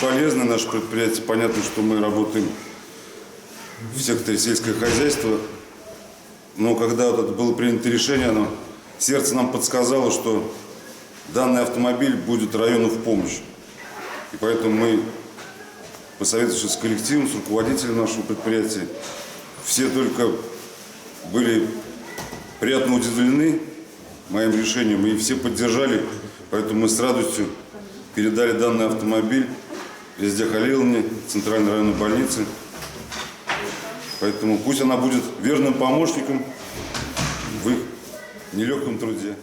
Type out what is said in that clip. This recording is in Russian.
полезно, наше предприятие. Понятно, что мы работаем в секторе сельского хозяйства. Но когда вот это было принято решение, сердце нам подсказало, что данный автомобиль будет району в помощь. И поэтому мы, посоветовавшись с коллективом, с руководителем нашего предприятия, все только были приятно удивлены моим решением и все поддержали. Поэтому мы с радостью передали данный автомобиль Резеде Халиловне, Центральной районной больнице. Поэтому пусть она будет верным помощником в их нелегком труде.